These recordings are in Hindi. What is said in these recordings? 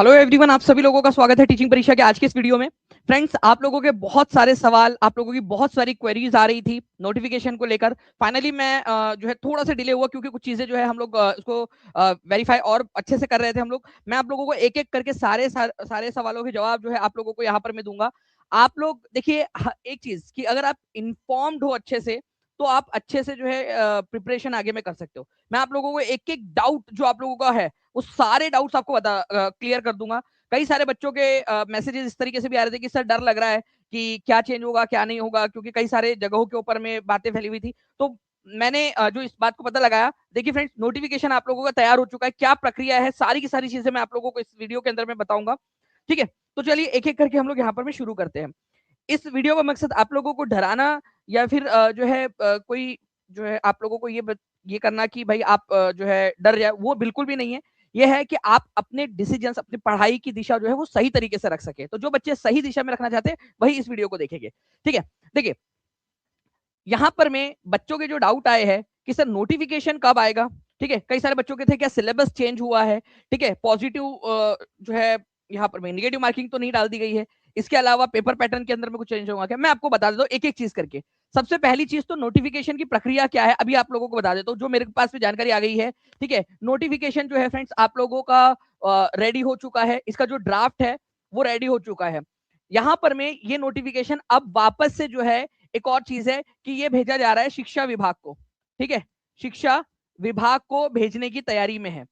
हेलो एवरीवन, आप सभी लोगों का स्वागत है टीचिंग परीक्षा के आज के इस वीडियो में। फ्रेंड्स, आप लोगों के बहुत सारे सवाल, आप लोगों की बहुत सारी क्वेरीज आ रही थी नोटिफिकेशन को लेकर। फाइनली मैं जो है थोड़ा सा डिले हुआ क्योंकि कुछ चीजें जो है हम लोग उसको वेरीफाई और अच्छे से कर रहे थे हम लोग। मैं आप लोगों को एक एक करके सारे सवालों के जवाब जो है आप लोगों को यहाँ पर मैं दूंगा। आप लोग देखिए एक चीज कि अगर आप इंफॉर्म्ड हो अच्छे से तो आप अच्छे से जो है प्रिपरेशन आगे में कर सकते हो। मैं आप लोगों को एक एक डाउट जो आप लोगों का है वो सारे डाउट्स आपको क्लियर कर दूंगा। कई सारे बच्चों के मैसेजेस इस तरीके से भी आ रहे थे कि सर डर लग रहा है कि क्या चेंज होगा क्या नहीं होगा, क्योंकि कई सारे जगहों के ऊपर में बातें फैली हुई थी। तो मैंने जो इस बात को पता लगाया, देखिए फ्रेंड्स, नोटिफिकेशन आप लोगों का तैयार हो चुका है। क्या प्रक्रिया है, सारी की सारी चीजें मैं आप लोगों को इस वीडियो के अंदर में बताऊंगा। ठीक है, तो चलिए एक एक करके हम लोग यहाँ पर में शुरू करते हैं। इस वीडियो का मकसद आप लोगों को डराना या फिर जो है कोई जो है आप लोगों को ये करना कि भाई आप जो है डर जाए, वो बिल्कुल भी नहीं है। ये है कि आप अपने डिसीजंस, अपनी पढ़ाई की दिशा जो है वो सही तरीके से रख सके। तो जो बच्चे सही दिशा में रखना चाहते हैं वही इस वीडियो को देखेंगे। ठीक है, देखिए यहां पर में बच्चों के जो डाउट आए हैं कि सर नोटिफिकेशन कब आएगा। ठीक है, कई सारे बच्चों के थे क्या सिलेबस चेंज हुआ है। ठीक है, पॉजिटिव जो है यहाँ पर में नेगेटिव मार्किंग तो नहीं डाल दी गई है। इसके अलावा पेपर पैटर्न के अंदर में कुछ चेंज होगा क्या, मैं आपको बता देता हूँ एक एक चीज करके। सबसे पहली चीज तो नोटिफिकेशन की प्रक्रिया क्या है अभी आप लोगों को बता देता हूँ, जो मेरे पास में जानकारी आ गई है। ठीक है, नोटिफिकेशन जो है फ्रेंड्स आप लोगों का रेडी हो चुका है, इसका जो ड्राफ्ट है वो रेडी हो चुका है। यहां पर में ये नोटिफिकेशन अब वापस से जो है एक और चीज है कि ये भेजा जा रहा है शिक्षा विभाग को। ठीक है, शिक्षा विभाग को भेजने की तैयारी में है।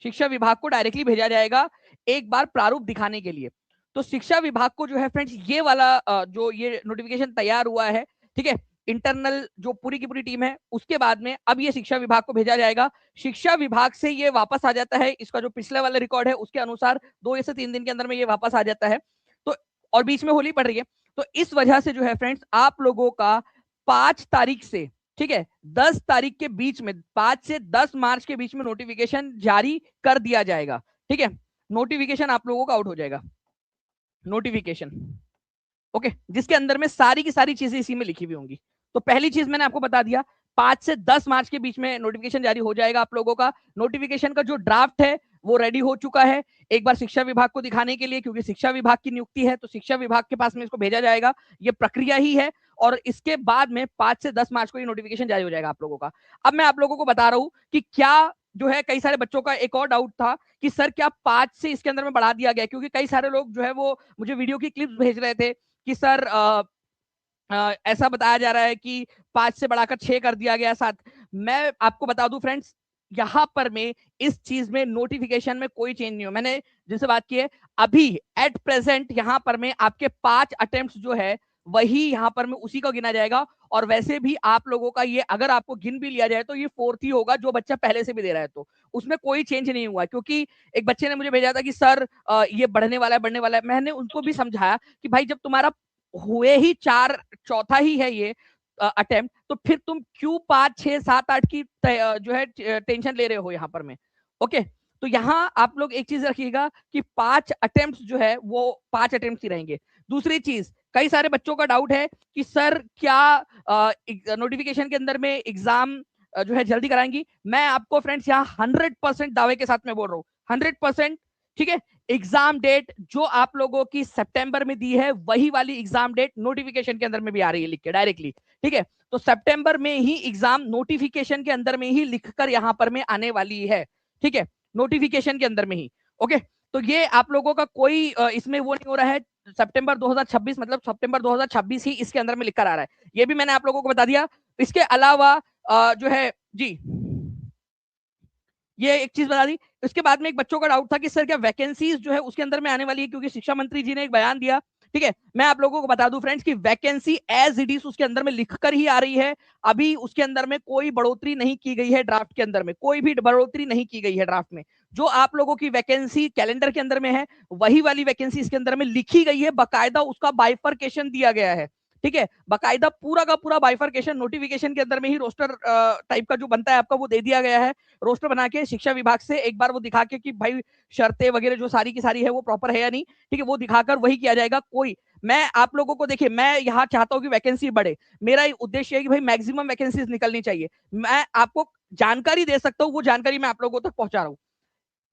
शिक्षा विभाग को डायरेक्टली भेजा जाएगा एक बार प्रारूप दिखाने के लिए। तो शिक्षा विभाग को जो है फ्रेंड्स ये वाला जो ये नोटिफिकेशन तैयार हुआ है, ठीक है, इंटरनल जो पूरी की पूरी टीम है उसके बाद में अब ये शिक्षा विभाग को भेजा जाएगा। शिक्षा विभाग से ये वापस आ जाता है, इसका जो पिछले वाला रिकॉर्ड है उसके अनुसार 2 से 3 दिन के अंदर में ये वापस आ जाता है। तो और बीच में होली पड़ रही है, तो इस वजह से जो है फ्रेंड्स आप लोगों का 5 तारीख से, ठीक है, 10 तारीख के बीच में, 5 से 10 मार्च के बीच में नोटिफिकेशन जारी कर दिया जाएगा। ठीक है, नोटिफिकेशन आप लोगों का आउट हो जाएगा। नोटिफिकेशन ओके, जिसके अंदर में सारी की सारी चीजें इसी में लिखी हुई होंगी। तो पहली चीज मैंने आपको बता दिया, 5 से 10 मार्च के बीच में नोटिफिकेशन जारी हो जाएगा आप लोगों का। नोटिफिकेशन का जो ड्राफ्ट है वो रेडी हो चुका है, एक बार शिक्षा विभाग को दिखाने के लिए, क्योंकि शिक्षा विभाग की नियुक्ति है तो शिक्षा विभाग के पास में इसको भेजा जाएगा। ये प्रक्रिया ही है, और इसके बाद में 5 से 10 मार्च को ये नोटिफिकेशन जारी हो जाएगा आप लोगों का। अब मैं आप लोगों को बता रहा हूं कि क्या जो है, कई सारे बच्चों का एक और डाउट था कि सर क्या 5 से इसके अंदर में बढ़ा दिया गया, क्योंकि कई सारे लोग जो है वो मुझे वीडियो की क्लिप्स भेज रहे थे कि सर ऐसा बताया जा रहा है कि 5 से बढ़ाकर 6 कर दिया गया 7। मैं आपको बता दूं फ्रेंड्स, यहां पर में इस चीज में नोटिफिकेशन में कोई चेंज नहीं हो। मैंने जिनसे बात की है अभी एट प्रेजेंट यहां पर में आपके 5 अटेम्प्ट जो है वही यहां पर में उसी का गिना जाएगा। और वैसे भी आप लोगों का ये अगर आपको गिन भी लिया जाए तो ये 4th ही होगा, जो बच्चा पहले से भी दे रहा है, तो उसमें कोई चेंज नहीं हुआ। क्योंकि एक बच्चे ने मुझे भेजा था कि सर ये बढ़ने वाला है बढ़ने वाला है। मैंने उनको भी समझाया कि भाई जब तुम्हारा हुए ही 4, चौथा ही है ये अटेम्प्ट, तो फिर तुम क्यों 5, 6, 7, 8 की जो है टेंशन ले रहे हो यहाँ पर में। ओके, तो यहाँ आप लोग एक चीज रखिएगा कि 5 अटेम्प्ट जो है वो 5 अटेम्प्ट ही रहेंगे। दूसरी चीज, कई सारे बच्चों का डाउट है कि सर क्या नोटिफिकेशन के अंदर में एग्जाम जो है जल्दी कराएंगी। मैं आपको फ्रेंड्स यहाँ 100% दावे के साथ में बोल रहा हूँ, 100%। ठीक है, एग्जाम डेट जो आप लोगों की सितंबर में दी है वही वाली एग्जाम डेट नोटिफिकेशन के अंदर में भी आ रही है लिख के डायरेक्टली। ठीक है, तो सितंबर में ही एग्जाम नोटिफिकेशन के अंदर में ही लिखकर यहां पर में आने वाली है। ठीक है, नोटिफिकेशन के अंदर में ही। ओके, तो ये आप लोगों का कोई इसमें वो नहीं हो रहा है। सितंबर 2026 मतलब सितंबर 2026 ही इसके अंदर में लिखकर आ रहा है, ये भी मैंने आप लोगों को बता दिया। इसके अलावा जो है जी, ये एक चीज बता दी। इसके बाद में एक बच्चों का डाउट था कि सर क्या वैकेंसीज जो है उसके अंदर में आने वाली है, क्योंकि शिक्षा मंत्री जी ने एक बयान दिया। ठीक है, मैं आप लोगों को बता दूं फ्रेंड्स कि वैकेंसी एज इट इज उसके अंदर में लिखकर ही आ रही है। अभी उसके अंदर में कोई बढ़ोतरी नहीं की गई है, ड्राफ्ट के अंदर में कोई भी बढ़ोतरी नहीं की गई है ड्राफ्ट में। जो आप लोगों की वैकेंसी कैलेंडर के अंदर में है वही वाली वैकेंसी इसके अंदर में लिखी गई है, बाकायदा उसका बाइफरकेशन दिया गया है। ठीक है, बाकायदा पूरा का पूरा बाइफरकेशन नोटिफिकेशन के अंदर में ही रोस्टर टाइप का जो बनता है आपका वो दे दिया गया है। रोस्टर बना के शिक्षा विभाग से एक बार वो दिखा के कि भाई शर्तें वगैरह जो सारी की सारी है वो प्रॉपर है या नहीं, ठीक है, वो दिखाकर वही किया जाएगा। कोई, मैं आप लोगों को देखिए, मैं यहाँ चाहता हूँ कि वैकेंसी बढ़े। मेरा उद्देश्य है कि भाई मैक्सिमम वैकेंसीज निकलनी चाहिए। मैं आपको जानकारी दे सकता हूँ, वो जानकारी मैं आप लोगों तक पहुंचा रहा हूँ।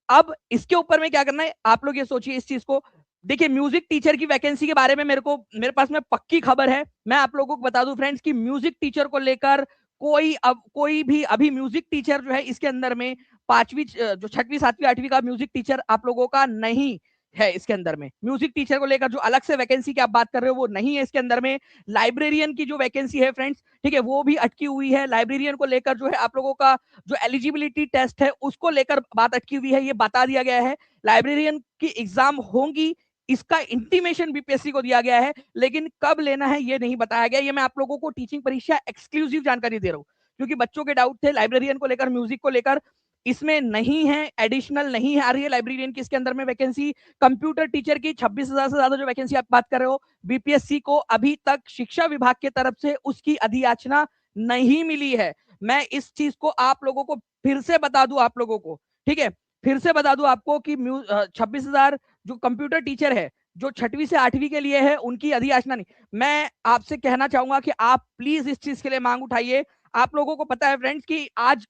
अब इसके ऊपर में क्या करना है, आप लोग ये सोचिए इस चीज को। देखिए म्यूजिक टीचर की वैकेंसी के बारे में मेरे पास में पक्की खबर है। मैं आप लोगों को बता दूं फ्रेंड्स कि म्यूजिक टीचर को लेकर कोई भी अभी म्यूजिक टीचर जो है इसके अंदर में पांचवी जो छठवीं सातवीं आठवीं का म्यूजिक टीचर आप लोगों का नहीं है। इसके अंदर में म्यूजिक टीचर को लेकर जो अलग से वैकेंसी की आप बात कर रहे हो वो नहीं है इसके अंदर में। लाइब्रेरियन की जो वैकेंसी है फ्रेंड्स, ठीक है, वो भी अटकी हुई है। लाइब्रेरियन को लेकर जो है आप लोगों का जो एलिजिबिलिटी टेस्ट है उसको लेकर बात अटकी हुई है, ये बता दिया गया है। लाइब्रेरियन की एग्जाम होंगी, इसका इंटीमेशन बीपीएससी को दिया गया है, लेकिन कब लेना है ये नहीं बताया गया। ये मैं आप लोगों को टीचिंग परीक्षा एक्सक्लूसिव जानकारी दे रहा हूँ, क्योंकि बच्चों के डाउट थे लाइब्रेरियन को लेकर, म्यूजिक को लेकर। इसमें नहीं है, एडिशनल नहीं है आ रही है लाइब्रेरियन की इसके अंदर में वैकेंसी। कंप्यूटर टीचर की 26,000 से ज्यादा जो वैकेंसी आप बात कर रहे हो, बीपीएससी को अभी तक शिक्षा विभाग की तरफ से उसकी अधियाचना नहीं मिली है। मैं इस चीज को आप लोगों को फिर से बता दूं आप लोगों को, ठीक है, फिर से बता दूं आपको कि 26,000 जो कंप्यूटर टीचर है जो छठवीं से आठवीं के लिए है उनकी अधियाचना नहीं। मैं आपसे कहना चाहूंगा कि आप प्लीज इस चीज के लिए मांग उठाइए। आप लोगों को पता है फ्रेंड्स कि आज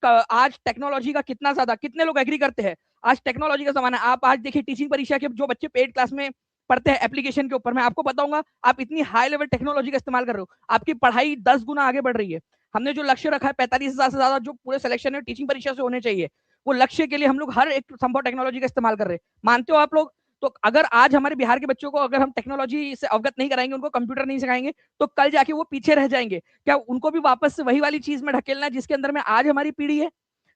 टेक्नोलॉजी का कितना ज्यादा, कितने लोग एग्री करते हैं आज टेक्नोलॉजी का जमाना है। आप आज देखिए टीचिंग परीक्षा के जो बच्चे पेड क्लास में पढ़ते हैं एप्लीकेशन के ऊपर, मैं आपको बताऊंगा आप इतनी हाई लेवल टेक्नोलॉजी का इस्तेमाल कर रहे हो, आपकी पढ़ाई 10 गुना आगे बढ़ रही है। हमने जो लक्ष्य रखा है 45,000 से ज्यादा जो पूरे सिलेक्शन है टीचिंग परीक्षा से होने चाहिए, वो लक्ष्य के लिए हम लोग हर एक संभव टेक्नोलॉजी का इस्तेमाल कर रहे हैं। मानते हो आप लोग? तो अगर आज हमारे बिहार के बच्चों को अगर हम टेक्नोलॉजी से अवगत नहीं कराएंगे, उनको कंप्यूटर नहीं सिखाएंगे, तो कल जाके वो पीछे रह जाएंगे। क्या उनको भी वापस से वही वाली चीज में ढकेलना है जिसके अंदर में आज हमारी पीढ़ी है?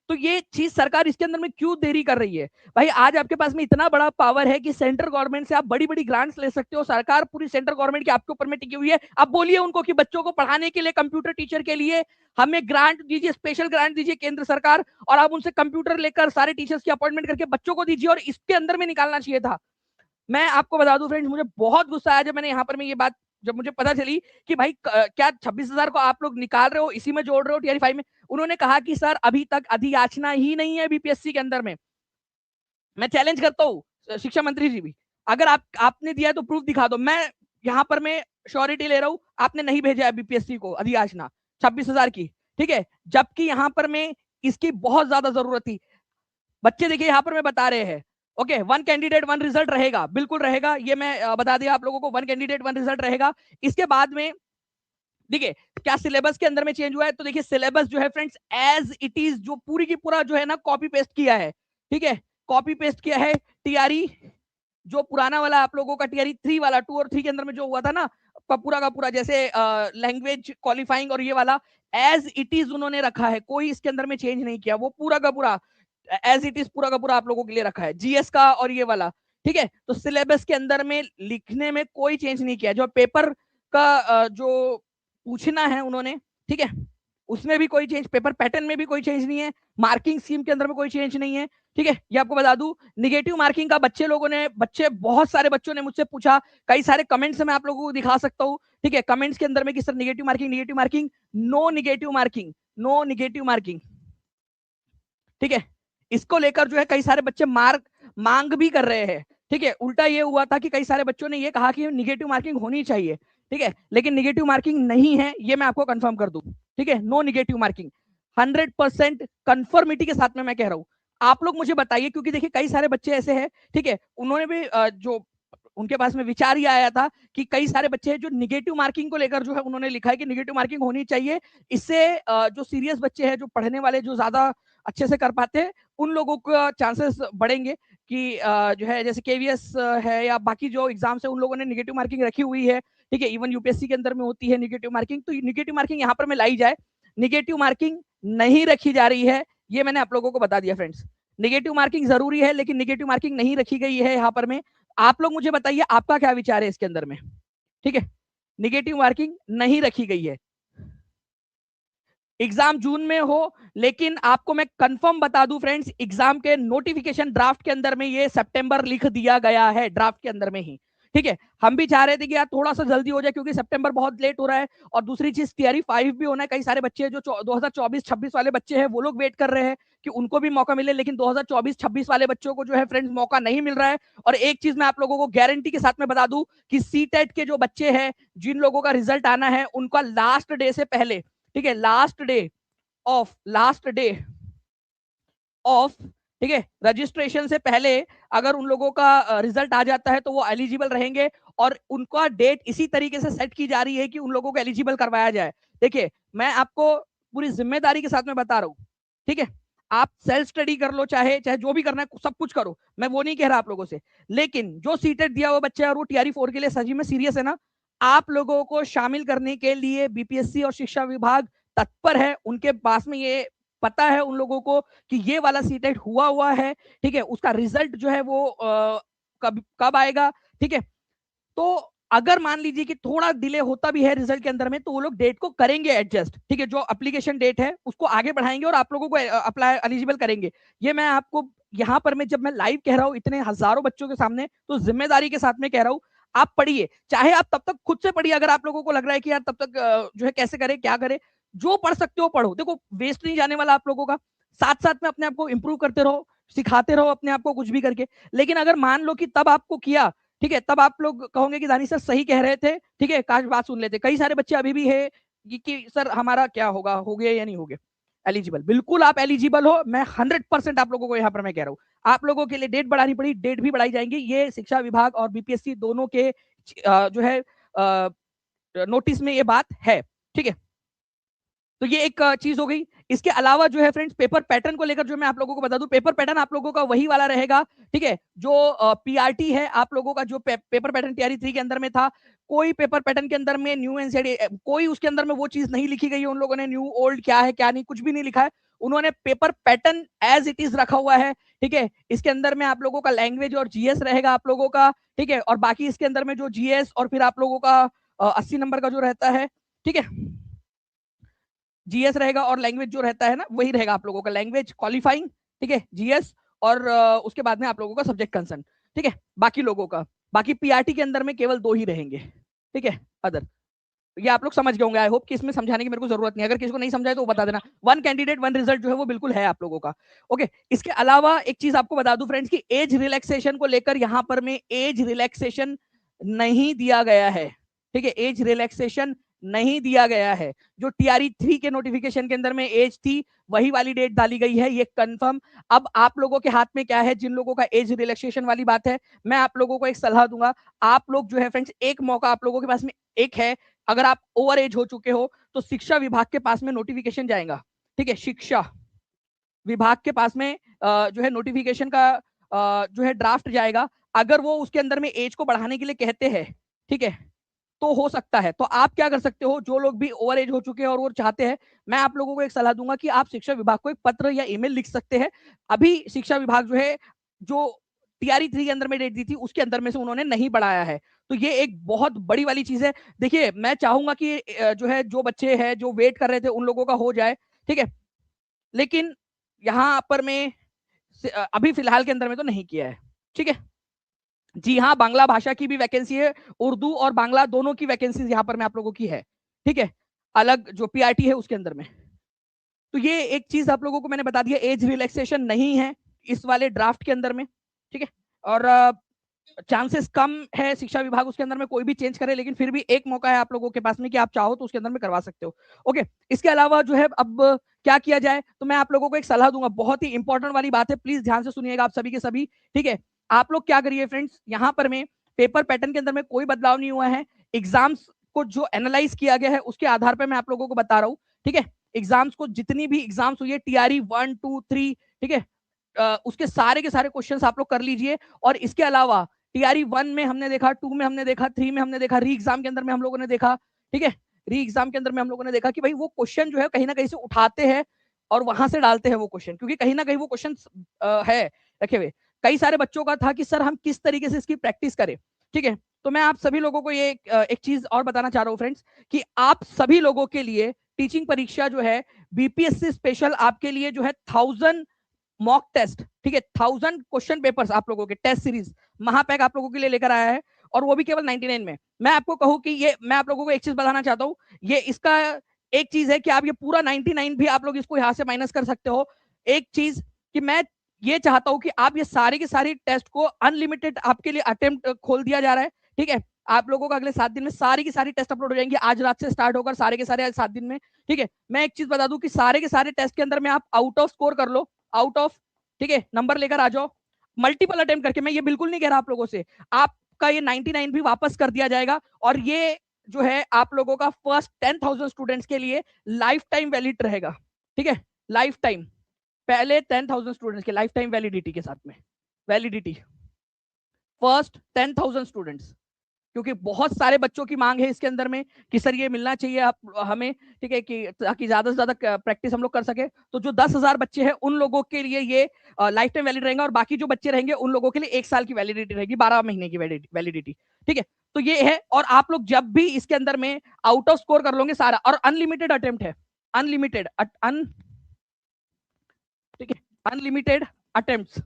तो ये चीज सरकार इसके अंदर में क्यों देरी कर रही है? भाई आज आपके पास में इतना बड़ा पावर है कि सेंट्रल गवर्नमेंट से आप बड़ी बड़ी ग्रांट्स ले सकते हो। सरकार पूरी सेंट्रल गवर्नमेंट के आपके ऊपर में टिकी हुई है। आप बोलिए उनको कि बच्चों को पढ़ाने के लिए, कंप्यूटर टीचर के लिए हमें ग्रांट दीजिए, स्पेशल ग्रांट दीजिए केंद्र सरकार, और आप उनसे कंप्यूटर लेकर सारे टीचर्स की अपॉइंटमेंट करके बच्चों को दीजिए, और इसके अंदर में निकालना चाहिए था। मैं आपको बता दूं फ्रेंड्स, मुझे बहुत गुस्सा आया जब मैंने यहाँ पर में ये बात, जब मुझे पता चली कि भाई क्या 26,000 को आप लोग निकाल रहे हो, इसी में जोड़ रहे हो टीआर 5 में। उन्होंने कहा कि सर अभी तक अधियाचना ही नहीं है बीपीएससी के अंदर में। मैं चैलेंज करता हूँ शिक्षा मंत्री जी भी, अगर आपने दिया है तो प्रूफ दिखा दो। मैं यहाँ पर मैं श्योरिटी ले रहा हूँ, आपने नहीं भेजा है बीपीएससी को अधियाचना 26,000 की, ठीक है, जबकि यहाँ पर में इसकी बहुत ज्यादा जरूरत थी। बच्चे देखिए यहाँ पर मैं बता रहे हैं, ओके, 1 कैंडिडेट 1 रिजल्ट रहेगा, बिल्कुल रहेगा, ये मैं बता दिया आप लोगों को, 1 कैंडिडेट 1 रिजल्ट रहेगा। इसके बाद में देखिए क्या सिलेबस के अंदर में चेंज हुआ है, तो देखिए सिलेबस जो है फ्रेंड्स एज इट इज, जो पूरी की पूरा जो है ना कॉपी पेस्ट किया है, ठीक है, कॉपी पेस्ट किया है। टीआरई जो पुराना वाला आप लोगों का टीआरई 3 वाला, 2 और 3 के अंदर में जो हुआ था ना, पूरा का पूरा जैसे लैंग्वेज क्वालिफाइंग और ये वाला एज इट इज उन्होंने रखा है, कोई इसके अंदर में चेंज नहीं किया, वो पूरा का पूरा एज इट इज पूरा का पूरा आप लोगों के लिए रखा है, जीएस का और ये वाला, ठीक है। तो सिलेबस के अंदर में लिखने में कोई चेंज नहीं किया, जो पेपर का जो पूछना है उन्होंने, ठीक है, उसमें भी कोई चेंज, पेपर पैटर्न में भी कोई चेंज नहीं है, मार्किंग स्कीम के अंदर में कोई चेंज नहीं है, ठीक है। ये आपको बता दूं, निगेटिव मार्किंग का बच्चे बहुत सारे बच्चों ने मुझसे पूछा, कई सारे कमेंट्स मैं आप लोगों को दिखा सकता हूँ, ठीक है, कमेंट्स के अंदर में कि sir negative marking, no negative marking, no negative marking, ठीक है। इसको लेकर जो है कई सारे बच्चे मांग भी कर रहे हैं, ठीक है। उल्टा ये हुआ था कि कई सारे बच्चों ने ये कहा कि निगेटिव मार्किंग होनी चाहिए, ठीक है, लेकिन निगेटिव मार्किंग नहीं है, ये मैं आपको कंफर्म कर दूं, ठीक है, नो निगेटिव मार्किंग, 100% कंफर्मिटी के साथ में मैं कह रहा हूं। आप लोग मुझे बताइए, क्योंकि देखिए कई सारे बच्चे ऐसे हैं, ठीक है, उन्होंने भी जो उनके पास में विचार ही आया था कि कई सारे बच्चे हैं जो निगेटिव मार्किंग को लेकर जो है उन्होंने लिखा है कि निगेटिव मार्किंग होनी चाहिए, इससे जो सीरियस बच्चे हैं, जो पढ़ने वाले, जो ज्यादा अच्छे से कर पाते हैं, उन लोगों का चांसेस बढ़ेंगे कि जो है जैसे केवीएस है या बाकी जो एग्जाम्स है, उन लोगों ने निगेटिव मार्किंग रखी हुई है, ठीक है, इवन यूपीएससी के अंदर में होती है निगेटिव मार्किंग, तो निगेटिव मार्किंग यहाँ पर में लाई जाए, निगेटिव मार्किंग नहीं रखी जा रही है, ये मैंने आप लोगों को बता दिया फ्रेंड्स। निगेटिव मार्किंग जरूरी है, लेकिन निगेटिव मार्किंग नहीं रखी गई है यहाँ पर में। आप लोग मुझे बताइए आपका क्या विचार है इसके अंदर में, ठीक है, निगेटिव मार्किंग नहीं रखी गई है। एग्जाम जून में हो, लेकिन आपको मैं कंफर्म बता दूं फ्रेंड्स, एग्जाम के नोटिफिकेशन ड्राफ्ट के अंदर में ये सितंबर लिख दिया गया है, ड्राफ्ट के अंदर में ही, ठीक है। हम भी चाह रहे थे कि यार थोड़ा सा जल्दी हो जाए, क्योंकि सितंबर बहुत लेट हो रहा है, और दूसरी चीज टीआरई 5 भी होना है, कई सारे बच्चे जो 2024-26 वाले बच्चे हैं वो लोग वेट कर रहे हैं कि उनको भी मौका मिले, लेकिन 2024-26 वाले बच्चों को जो है फ्रेंड्स मौका नहीं मिल रहा है। और एक चीज मैं आप लोगों को गारंटी के साथ में बता दूं कि सीटेट के जो बच्चे हैं, जिन लोगों का रिजल्ट आना है, उनका लास्ट डे से पहले, ठीक है, लास्ट डे ऑफ ठीक है, रजिस्ट्रेशन से पहले अगर उन लोगों का रिजल्ट आ जाता है तो वो एलिजिबल रहेंगे, और उनका डेट इसी तरीके से सेट की जा रही है कि उन लोगों को एलिजिबल करवाया जाए। देखिए, मैं आपको पूरी जिम्मेदारी के साथ में बता रहा हूँ, ठीक है, आप सेल्फ स्टडी कर लो, चाहे चाहे जो भी करना है सब कुछ करो, मैं वो नहीं कह रहा आप लोगों से, लेकिन जो सीटेट दिया हुआ बच्चा है और वो टीआरई 4 के लिए सही में सीरियस है ना, आप लोगों को शामिल करने के लिए बीपीएससी और शिक्षा विभाग तत्पर है। उनके पास में ये पता है उन लोगों को कि ये वाला सीटेट हुआ है, ठीक है, उसका रिजल्ट जो है वो कब कब आएगा, ठीक है। तो अगर मान लीजिए कि थोड़ा डिले होता भी है रिजल्ट के अंदर में, तो वो लोग डेट को करेंगे एडजस्ट, ठीक है, जो एप्लीकेशन डेट है उसको आगे बढ़ाएंगे और आप लोगों को अप्लाई एलिजिबल करेंगे। ये मैं आपको यहाँ पर मैं जब मैं लाइव कह रहा हूँ इतने हजारों बच्चों के सामने, तो जिम्मेदारी के साथ में कह रहा हूँ, आप पढ़िए, चाहे आप तब तक खुद से पढ़िए, अगर आप लोगों को लग रहा है कि यार तब तक जो है कैसे करे क्या करे, जो पढ़ सकते हो पढ़ो, देखो वेस्ट नहीं जाने वाला आप लोगों का, साथ साथ में अपने आप को इंप्रूव करते रहो, सिखाते रहो अपने आप को कुछ भी करके। लेकिन अगर मान लो कि तब आपको किया, ठीक है, तब आप लोग कहोगे कि दानी सर सही कह रहे थे, ठीक है, काश बात सुन लेते। कई सारे बच्चे अभी भी है कि सर हमारा क्या होगा, हो गया या नहीं हो गया एलिजिबल। बिल्कुल आप एलिजिबल हो, मैं 100% आप लोगों को यहाँ पर मैं कह रहा हूँ। आप लोगों के लिए डेट बढ़ानी पड़ी, डेट भी बढ़ाई जाएंगी, ये शिक्षा विभाग और बीपीएससी दोनों के जो है नोटिस में ये बात है, ठीक है। तो ये एक चीज हो गई। इसके अलावा जो है फ्रेंड्स, पेपर पैटर्न को लेकर जो मैं आप लोगों को बता दूं, पेपर पैटर्न आप लोगों का वही वाला रहेगा, ठीक है, जो पीआरटी है आप लोगों का, जो पेपर पैटर्न टीआरई 3 के अंदर में था, कोई पेपर पैटर्न के अंदर में न्यू एनसीईआरटी कोई उसके अंदर में वो चीज नहीं लिखी गई है, उन लोगों ने न्यू ओल्ड क्या है क्या नहीं कुछ भी नहीं लिखा है, उन्होंने paper pattern as it is रखा हुआ है, ठीक है। इसके अंदर में आप लोगों का लैंग्वेज और जीएस रहेगा आप लोगों का, ठीक है, और बाकी इसके अंदर में जो जीएस और फिर आप लोगों का 80 नंबर का जो रहता है, ठीक है, जीएस रहेगा, और लैंग्वेज जो रहता है ना वही रहेगा आप लोगों का, लैंग्वेज क्वालिफाइंग, ठीक है, जीएस, और उसके बाद में आप लोगों का सब्जेक्ट कंसर्न, ठीक है। बाकी लोगों का, बाकी पीआरटी के अंदर में केवल 2 ही रहेंगे, ठीक है, अदर। ये आप लोग समझ गए होंगे, आई होप कि इसमें समझाने की मेरे को जरूरत नहीं, अगर किसी को नहीं समझाए तो बता देना। 1 कैंडिडेट 1 रिजल्ट जो है वो बिल्कुल है आप लोगों का, ओके। इसके अलावा एक चीज आपको बता दूं फ्रेंड्स, की एज रिलैक्सेशन को लेकर यहाँ पर में एज रिलैक्सेशन नहीं दिया गया है, ठीक है, एज रिलैक्सेशन नहीं दिया गया है। जो टीआरई 3 के नोटिफिकेशन के अंदर में एज थी वही वाली डेट डाली गई है, ये कंफर्म। अब आप लोगों के हाथ में क्या है, जिन लोगों का एज रिलैक्सेशन वाली बात है, मैं आप लोगों को एक सलाह दूंगा, आप लोग जो है फ्रेंड्स, एक मौका आप लोगों के पास में एक है, अगर आप ओवर एज हो चुके हो तो शिक्षा विभाग के पास में नोटिफिकेशन जाएगा, ठीक है, शिक्षा विभाग के पास में जो है नोटिफिकेशन का जो है ड्राफ्ट जाएगा, अगर वो उसके अंदर में एज को बढ़ाने के लिए कहते हैं, ठीक है, तो हो सकता है। तो आप क्या कर सकते हो, जो लोग भी ओवर एज हो चुके हैं और वो चाहते हैं, मैं आप लोगों को एक सलाह दूंगा कि आप शिक्षा विभाग को एक पत्र या ईमेल लिख सकते हैं। अभी शिक्षा विभाग जो है, जो टीआरई 3 के अंदर में डेट दी थी उसके अंदर में से उन्होंने नहीं बढ़ाया है, तो ये एक बहुत बड़ी वाली चीज है। देखिए, मैं चाहूंगा कि जो है जो बच्चे हैं जो वेट कर रहे थे उन लोगों का हो जाए, ठीक है, लेकिन यहाँ पर मैं अभी फिलहाल के अंदर में तो नहीं किया है, ठीक है। जी हाँ, बांग्ला भाषा की भी वैकेंसी है, उर्दू और बांग्ला दोनों की वैकेंसी यहाँ पर मैं आप लोगों की है, ठीक है, अलग जो पीआरटी है उसके अंदर में। तो ये एक चीज आप लोगों को मैंने बता दिया, एज रिलैक्सेशन नहीं है इस वाले ड्राफ्ट के अंदर में, ठीक है, और चांसेस कम है शिक्षा विभाग उसके अंदर में कोई भी चेंज करे, लेकिन फिर भी एक मौका है आप लोगों के पास में कि आप चाहो तो उसके अंदर में करवा सकते हो, ओके। इसके अलावा जो है अब क्या किया जाए, तो मैं आप लोगों को एक सलाह दूंगा, बहुत ही इंपॉर्टेंट वाली बात है, प्लीज ध्यान से सुनिएगा आप सभी के सभी, ठीक है। आप लोग क्या करिए फ्रेंड्स, यहाँ पर में पेपर पैटर्न के अंदर में कोई बदलाव नहीं हुआ है, एग्जाम्स को जो एनालाइज किया गया है उसके आधार पर मैं आप लोगों को बता रहा हूँ, ठीक है। एग्जाम्स को जितनी भी एग्जाम्स हुई है टीआरई 1 2 3, ठीक है, उसके सारे के सारे क्वेश्चंस आप लोग कर लीजिए। और इसके अलावा टीआरई 1 में हमने देखा, 2 में हमने देखा, 3 में हमने देखा, री एग्जाम के अंदर में हम लोगों ने देखा, ठीक है, री एग्जाम के अंदर में हम लोगों ने देखा कि भाई वो क्वेश्चन जो है कहीं ना कहीं से उठाते हैं और वहां से डालते हैं वो क्वेश्चन, क्योंकि कहीं ना कहीं वो क्वेश्चन है रखे हुए। कई सारे बच्चों का था कि सर हम किस तरीके से इसकी प्रैक्टिस करें, ठीक है। तो मैं आप सभी लोगों को ये एक चीज और बताना चाह रहा हूँ फ्रेंड्स, कि आप सभी लोगों के लिए टीचिंग परीक्षा जो है बीपीएससी स्पेशल आपके लिए जो है 1000 मॉक टेस्ट, ठीक है, 1000 क्वेश्चन पेपर्स आप लोगों के टेस्ट सीरीज महापैक आप लोगों के लिए लेकर आया है, और वो भी केवल 99 में। मैं आपको कहूं कि ये मैं आप लोगों को एक चीज बताना चाहता हूं, ये इसका एक चीज है कि आप ये पूरा 99 भी आप लोग इसको यहां से माइनस कर सकते हो। एक चीज कि मैं ये चाहता हूं कि आप ये सारी की सारी टेस्ट को अनलिमिटेड आपके लिए अटेम्प्ट खोल दिया जा रहा है, ठीक है। आप लोगों को अगले 7 दिन में सारी की सारी टेस्ट अपलोड हो जाएंगी, आज रात से स्टार्ट होकर सारे के सारे आज 7 दिन में, ठीक है। मैं एक चीज बता दूं कि सारे के सारे टेस्ट के अंदर में आप आउट ऑफ स्कोर कर लो, आउट ऑफ ठीक है, नंबर लेकर आ जाओ मल्टीपल अटेम्प्ट करके। मैं ये बिल्कुल नहीं कह रहा आप लोगों से, आपका ये 99 भी वापस कर दिया जाएगा, और ये जो है आप लोगों का फर्स्ट 10,000 स्टूडेंट्स के लिए लाइफ टाइम वैलिड रहेगा। ठीक है, लाइफ टाइम, पहले 10,000 स्टूडेंट्स के लाइफ टाइम वैलिडिटी के साथ में, वैलिडिटी फर्स्ट 10,000 स्टूडेंट्स, क्योंकि बहुत सारे बच्चों की मांग है इसके अंदर में कि सर ये मिलना चाहिए आप हमें, ठीक है, कि ताकि ज्यादा से ज्यादा प्रैक्टिस हम लोग कर सके। तो जो 10,000 बच्चे हैं उन लोगों के लिए ये लाइफ टाइम वैलिड रहेगा, और बाकी जो बच्चे रहेंगे उन लोगों के लिए 1 साल की वैलिडिटी रहेगी, 12 महीने की वैलिडिटी। ठीक है, तो ये है। और आप लोग जब भी इसके अंदर में आउट ऑफ स्कोर कर लोगे सारा, और अनलिमिटेड अटेम्प्ट है, अनलिमिटेड ठीक है, अनलिमिटेड अटेम्प्ट्स,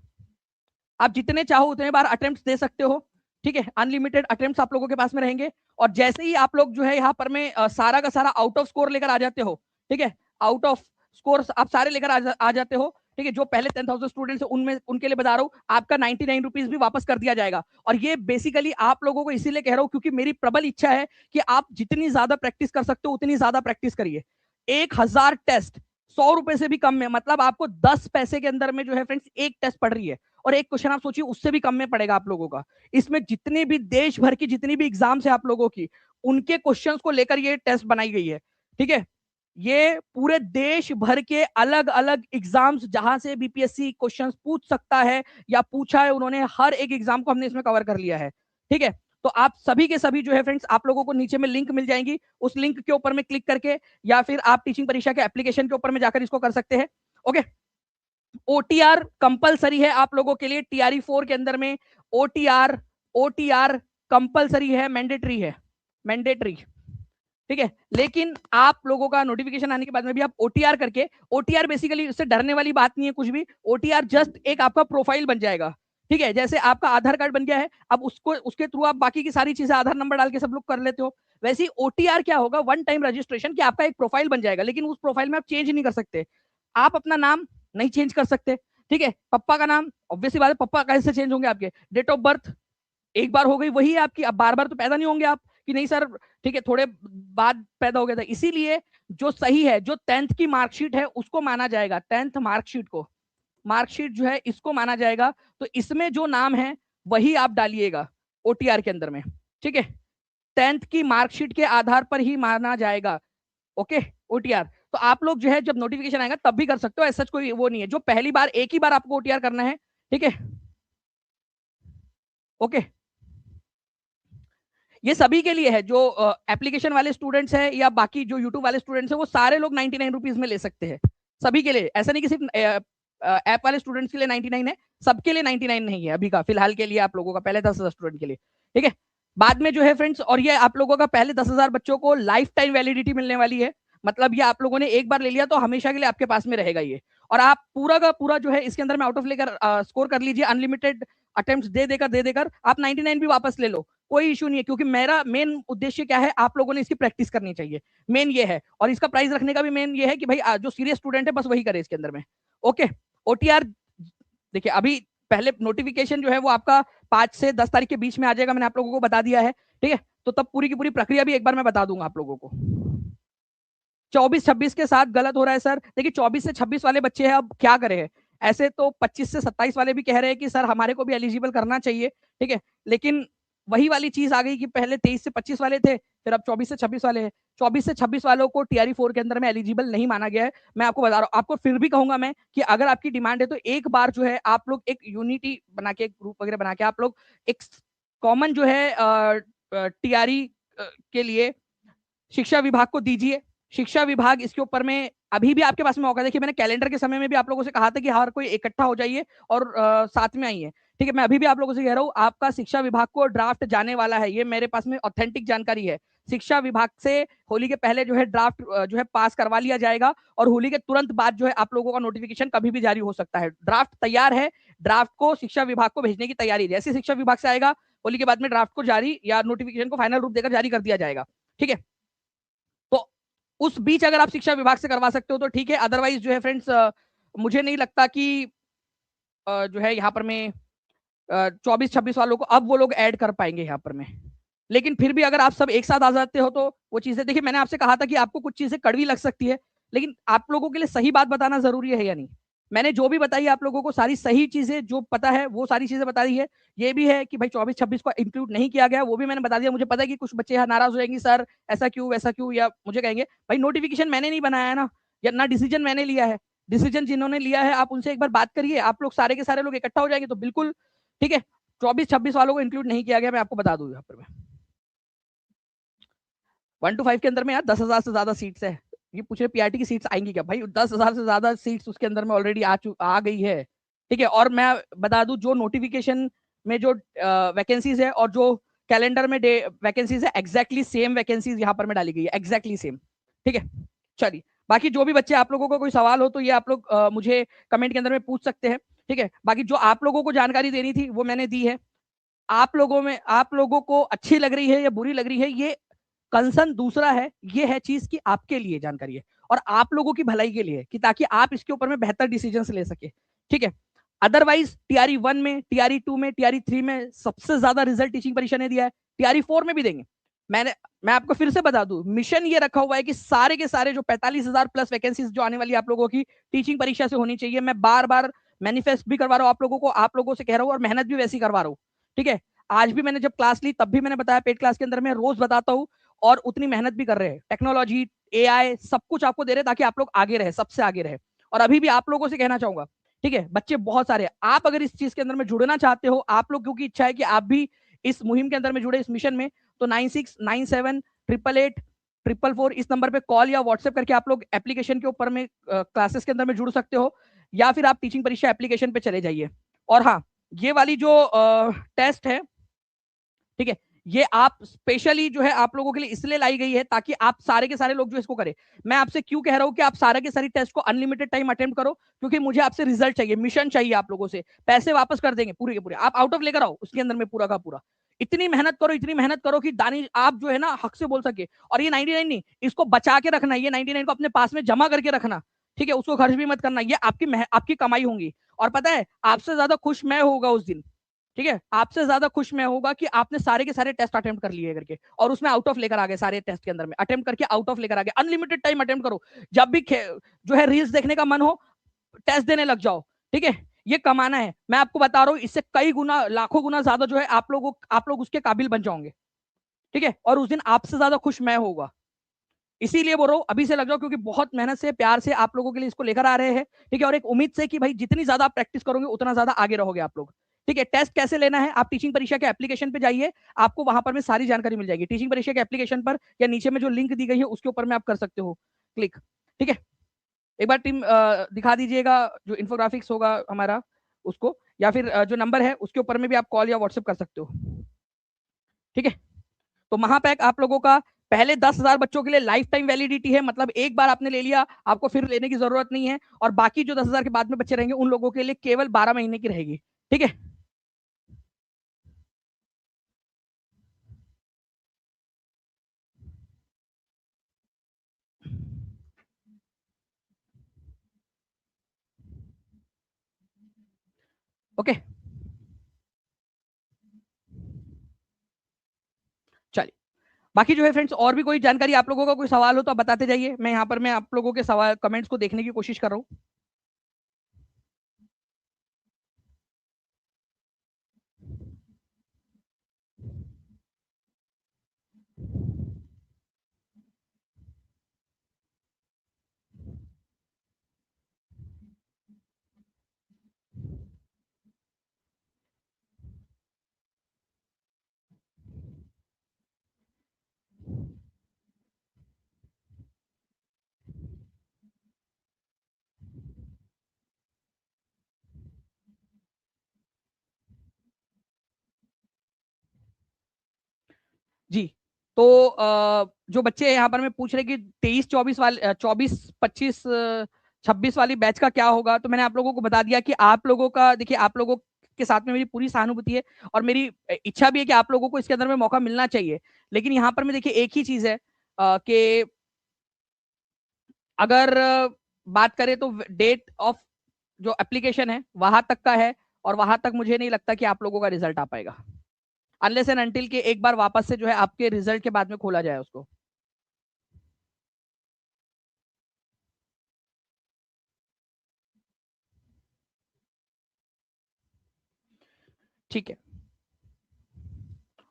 आप जितने चाहो उतने बार अटेम्प्ट्स दे सकते हो। ठीक है, अनलिमिटेड अटेम्प्ट्स आप लोगों के पास में रहेंगे, और जैसे ही आप लोग जो है यहाँ पर में सारा का सारा आउट ऑफ स्कोर लेकर आ जाते हो, ठीक है, आउट ऑफ स्कोर आप सारे लेकर आ जाते हो, ठीक है, जो पहले 10,000 स्टूडेंट्स उनमें उनके लिए बता रहा हूँ, आपका 99 रुपीज भी वापस कर दिया जाएगा। और ये बेसिकली आप लोगों को इसीलिए कह रहा हूँ क्योंकि मेरी प्रबल इच्छा है कि आप जितनी ज्यादा प्रैक्टिस कर सकते हो उतनी ज्यादा प्रैक्टिस करिए। 1,000 टेस्ट 100 रुपए से भी कम में, मतलब आपको 10 पैसे के अंदर में जो है फ्रेंड्स एक टेस्ट पड़ रही है, और एक क्वेश्चन आप सोचिए उससे भी कम में पड़ेगा आप लोगों का। इसमें जितनी भी देश भर की जितनी भी एग्जाम्स है आप लोगों की, उनके क्वेश्चंस को लेकर ये टेस्ट बनाई गई है। ठीक है, ये पूरे देश भर के अलग अलग एग्जाम्स जहां से बीपीएससी क्वेश्चंस पूछ सकता है या पूछा है उन्होंने, हर एक एग्जाम को हमने इसमें कवर कर लिया है। ठीक है, तो आप सभी के सभी जो है फ्रेंड्स, आप लोगों को नीचे में लिंक मिल जाएंगी, उस लिंक के ऊपर में क्लिक करके या फिर आप टीचिंग परीक्षा के एप्लीकेशन के ऊपर में जाकर इसको कर सकते हैं। ओके, ओटीआर कंपलसरी है आप लोगों के लिए, टीआरई 4 के अंदर में ओटीआर कंपलसरी है, मैंडेटरी है, मैंडेटरी। ठीक है, लेकिन आप लोगों का नोटिफिकेशन आने के बाद में भी आप ओटीआर करके, ओटीआर बेसिकली इससे डरने वाली बात नहीं है कुछ भी, ओटीआर जस्ट एक आपका प्रोफाइल बन जाएगा। ठीक है, जैसे आपका आधार कार्ड बन गया है, अब उसको उसके थ्रू आप बाकी की सारी चीजें आधार नंबर डाल के सब लोग कर लेते हो, वैसे ही ओटीआर क्या होगा, वन टाइम रजिस्ट्रेशन, कि आपका एक प्रोफाइल बन जाएगा, लेकिन उस प्रोफाइल में आप चेंज नहीं कर सकते, आप अपना नाम नहीं चेंज कर सकते। ठीक है, पप्पा का नाम ऑब्वियसली बात है, पप्पा कैसे चेंज होंगे आपके, डेट ऑफ बर्थ एक बार हो गई वही है आपकी, अब बार बार तो पैदा नहीं होंगे आप कि नहीं सर, ठीक है, थोड़े बाद पैदा हो गया था। इसीलिए जो सही है, जो 10th की मार्कशीट है उसको माना जाएगा, 10th मार्कशीट को, मार्कशीट जो है इसको माना जाएगा, तो इसमें जो नाम है वही आप डालिएगा ओटीआर के अंदर में। ठीक है, 10th की मार्कशीट के आधार पर ही माना जाएगा। ओके, ओटीआर तो आप लोग जो है जब नोटिफिकेशन आएगा तब भी कर सकते हो, ऐसा कोई वो नहीं है, जो पहली बार एक ही बार आपको ओटीआर करना है। ठीक है, ओके, ये सभी के लिए है, जो एप्लीकेशन वाले स्टूडेंट्स हैं या बाकी जो यूट्यूब वाले स्टूडेंट्स हैं, वो सारे लोग 99 रुपीज में ले सकते हैं, सभी के लिए, ऐसा नहीं कि सिर्फ ऐप वाले स्टूडेंट्स के लिए 99 है, सबके लिए 99 नहीं है अभी का, फिलहाल के लिए आप लोगों का, पहले 10,000 स्टूडेंट के लिए। ठीक है, बाद में जो है फ्रेंड्स, और ये आप लोगों का पहले 10,000 बच्चों को लाइफ टाइम वैलिडिटी मिलने वाली है, मतलब ये आप लोगों ने एक बार ले लिया तो हमेशा के लिए आपके पास में रहेगा ये, और आप पूरा का पूरा जो है इसके अंदर में आउट ऑफ लेकर स्कोर कर लीजिए, अनलिमिटेड अटेम्प्ट्स दे देकर आप 99 भी वापस ले लो, कोई इशू नहीं है, क्योंकि मेरा मेन उद्देश्य क्या है, आप लोगों ने इसकी प्रैक्टिस करनी चाहिए, मेन ये है, और इसका प्राइस रखने का भी मेन ये है कि भाई जो सीरियस स्टूडेंट है बस वही करे इसके अंदर में। ओके, ओटीआर देखिए, अभी पहले नोटिफिकेशन जो है वो आपका 5 से 10 तारीख के बीच में आ जाएगा, मैंने आप लोगों को बता दिया है। ठीक है, तो तब पूरी की पूरी प्रक्रिया भी एक बार मैं बता दूंगा आप लोगों को। 24-26 के साथ गलत हो रहा है सर, देखिए 24 से 26 वाले बच्चे हैं, अब क्या करें, ऐसे तो 25 से 27 वाले भी कह रहे हैं कि सर हमारे को भी एलिजिबल करना चाहिए। ठीक है, लेकिन वही वाली चीज आ गई कि पहले 23 से 25 वाले थे, फिर अब 24 से 26 वाले हैं, 24 से 26 वालों को टीआरई 4 के अंदर में एलिजिबल नहीं माना गया है। मैं आपको बता रहा हूँ, आपको फिर भी कहूंगा मैं कि अगर आपकी डिमांड है तो एक बार जो है आप लोग एक यूनिटी बना के, ग्रुप वगैरह बना के आप लोग एक कॉमन जो है टीआरई के लिए शिक्षा विभाग को दीजिए, शिक्षा विभाग इसके ऊपर में अभी भी आपके पास में मौका, देखिए मैंने कैलेंडर के समय में भी आप लोगों से कहा था कि हर कोई इकट्ठा हो जाइए और साथ में आइए। ठीक है, मैं अभी भी आप लोगों से कह रहा हूँ, आपका शिक्षा विभाग को ड्राफ्ट जाने वाला है, ये मेरे पास में ऑथेंटिक जानकारी है, शिक्षा विभाग से होली के पहले जो है ड्राफ्ट जो है पास करवा लिया जाएगा, और होली के तुरंत बाद जो है आप लोगों का नोटिफिकेशन कभी भी जारी हो सकता है, ड्राफ्ट तैयार है, ड्राफ्ट को शिक्षा विभाग को भेजने की तैयारी, जैसे शिक्षा विभाग से आएगा होली के बाद में ड्राफ्ट को जारी या नोटिफिकेशन को फाइनल रूप देकर जारी कर दिया जाएगा। ठीक है, तो उस बीच अगर आप शिक्षा विभाग से करवा सकते हो तो ठीक है, अदरवाइज जो है फ्रेंड्स मुझे नहीं लगता कि जो है यहाँ पर मैं 24-26 वालों को अब वो लोग ऐड कर पाएंगे यहाँ पर में, लेकिन फिर भी अगर आप सब एक साथ आ जाते हो तो वो चीजें, देखिए मैंने आपसे कहा था कि आपको कुछ चीजें कड़वी लग सकती है, लेकिन आप लोगों के लिए सही बात बताना जरूरी है या नहीं, मैंने जो भी बताई आप लोगों को सारी सही चीजें जो पता है वो सारी चीजें बता दी है। ये भी है कि भाई 24-26 को इंक्लूड नहीं किया गया, वो भी मैंने बता दिया। मुझे पता है कि कुछ बच्चे यहाँ नाराज हो जाएंगे, सर ऐसा क्यों वैसा क्यों, या मुझे कहेंगे भाई नोटिफिकेशन मैंने नहीं बनाया है ना, या ना डिसीजन मैंने लिया है। डिसीजन जिन्होंने लिया है आप उनसे एक बार बात करिए, आप लोग सारे के सारे लोग इकट्ठा हो जाएंगे तो बिल्कुल ठीक है। 24-26 वालों को इंक्लूड नहीं किया गया, मैं आपको बता दूं यहाँ पर। मैं 1 to 5 के अंदर में यार 10,000 से ज्यादा सीट्स है। ये पूछ रहे पीआरटी की सीट्स आएंगी क्या, भाई 10,000 से ज्यादा सीट्स उसके अंदर में ऑलरेडी आ गई है। ठीक है, और मैं बता दूं जो नोटिफिकेशन में जो वैकेंसीज है और जो कैलेंडर में वैकेंसीज है एग्जैक्टली सेम वैकेंसीज यहाँ पर में डाली गई है, एग्जैक्टली सेम। ठीक है, चलिए बाकी जो भी बच्चे आप लोगों को कोई सवाल हो तो ये आप लोग मुझे कमेंट के अंदर में पूछ सकते हैं। ठीक है, बाकी जो आप लोगों को जानकारी देनी थी वो मैंने दी है। आप लोगों को अच्छी लग रही है या बुरी लग रही है, ये कंसर्न दूसरा है। ये है चीज कि आपके लिए जानकारी है और आप लोगों की भलाई के लिए, कि ताकि आप इसके ऊपर में बेहतर डिसीजन ले सके। ठीक है, अदरवाइज टीआरई 1 में, टीआरई 2 में, टीआरई 3 में सबसे ज्यादा रिजल्ट टीचिंग परीक्षा ने दिया है, टीआरई 4 में भी देंगे। मैं आपको फिर से बता दूं, मिशन ये रखा हुआ है कि सारे के सारे जो 45,000 प्लस वैकेंसीज जो आने वाली आप लोगों की टीचिंग परीक्षा से होनी चाहिए। मैं बार बार मैनिफेस्ट भी करवा रहा हूं आप लोगों को, आप लोगों से कह रहा हूं, और मेहनत भी वैसी करवा रहा हूं। ठीक है, आज भी मैंने जब क्लास ली तब भी मैंने बताया, पेड क्लास के अंदर मैं रोज बताता हूं, और उतनी मेहनत भी कर रहे हैं। टेक्नोलॉजी, एआई सब कुछ आपको दे रहे हैं ताकि आप लोग आगे रहे, सबसे आगे रहे। और अभी भी आप लोगों से कहना चाहूंगा, ठीक है, बच्चे बहुत सारे हैं, आप अगर इस चीज के अंदर में जुड़ना चाहते हो, आप लोगों की इच्छा है कि आप भी इस मुहिम के अंदर में जुड़े, इस मिशन में, तो 96978844 इस नंबर पे कॉल या व्हाट्सएप करके आप लोग एप्लीकेशन के ऊपर में क्लासेस के अंदर में जुड़ सकते हो, या फिर आप टीचिंग परीक्षा एप्लीकेशन पे चले जाइए। और हाँ, ये वाली जो टेस्ट है, ठीक है, ये आप स्पेशली जो है आप लोगों के लिए इसलिए लाई गई है ताकि आप सारे के सारे लोग जो इसको करें। मैं आपसे क्यों कह रहा हूं कि आप सारे के सारे टेस्ट को अनलिमिटेड टाइम अटेम्प्ट करो, क्योंकि मुझे आपसे रिजल्ट चाहिए, मिशन चाहिए आप लोगों से। पैसे वापस कर देंगे पूरे के पूरे, आप आउट ऑफ लेकर आओ उसके अंदर में पूरा का पूरा। इतनी मेहनत करो, इतनी मेहनत करो कि दानिश आप जो है ना हक से बोल सके। और ये 99 नहीं, इसको बचा के रखना, ये 99 को अपने पास में जमा करके रखना। ठीक है, उसको खर्च भी मत करना, ये आपकी कमाई होंगी। और पता है आपसे ज्यादा खुश मैं होगा उस दिन। ठीक है, आपसे ज्यादा खुश मैं होगा कि आपने सारे के सारे टेस्ट अटेम्प्ट कर लिए करके, और उसमें आउट ऑफ लेकर आ गए, सारे टेस्ट के अंदर में अटेम्प्ट करके आउट ऑफ लेकर आ गए। अनलिमिटेड टाइम अटेम्प्ट करो, जब भी जो है रील्स देखने का मन हो टेस्ट देने लग जाओ। ठीक है, ये कमाना है, मैं आपको बता रहा हूं, इससे कई गुना लाखों गुना ज्यादा जो है आप लोग उसके काबिल बन जाओगे। ठीक है, और उस दिन आपसे ज्यादा खुश मैं होगा। इसीलिए बोल रहा हूं अभी से लग जाओ, क्योंकि बहुत मेहनत से प्यार से आप लोगों के लिए इसको लेकर आ रहे हैं। ठीक है, और एक उम्मीद से कि भाई जितनी ज्यादा आप प्रैक्टिस करोगे उतना ज्यादा आगे रहोगे आप लोग। ठीक है, टेस्ट कैसे लेना है, आप टीचिंग परीक्षा के एप्लीकेशन पे जाइए, आपको वहां पर में सारी जानकारी मिल जाएगी। टीचिंग परीक्षा के एप्लीकेशन पर या नीचे में जो लिंक दी गई है उसके ऊपर में आप कर सकते हो क्लिक। ठीक है, एक बार टीम दिखा दीजिएगा जो इन्फोग्राफिक्स होगा हमारा उसको, या फिर जो नंबर है उसके ऊपर में भी आप कॉल या व्हाट्सएप कर सकते हो। ठीक है, तो महापैक आप लोगों का पहले 10,000 बच्चों के लिए लाइफ टाइम वैलिडिटी है, मतलब एक बार आपने ले लिया आपको फिर लेने की जरूरत नहीं है। और बाकी जो 10,000 के बाद में बच्चे रहेंगे उन लोगों के लिए केवल 12 महीने की रहेगी। ठीक है, ओके, चलिए बाकी जो है फ्रेंड्स, और भी कोई जानकारी आप लोगों का कोई सवाल हो तो आप बताते जाइए, मैं यहाँ पर मैं आप लोगों के सवाल कमेंट्स को देखने की कोशिश कर रहा हूँ। जी, तो जो बच्चे यहाँ पर मैं पूछ रहे कि 23-24 वाले 24-25-26 वाली बैच का क्या होगा, तो मैंने आप लोगों को बता दिया कि आप लोगों का देखिए, आप लोगों के साथ में मेरी पूरी सहानुभूति है और मेरी इच्छा भी है कि आप लोगों को इसके अंदर में मौका मिलना चाहिए। लेकिन यहाँ पर मैं देखिए एक ही चीज है कि अगर बात करें तो डेट ऑफ जो एप्लीकेशन है वहां तक का है, और वहां तक मुझे नहीं लगता कि आप लोगों का रिजल्ट आ पाएगा, अनलेस एंड अनटिल के एक बार वापस से जो है आपके रिजल्ट के बाद में खोला जाए उसको। ठीक है,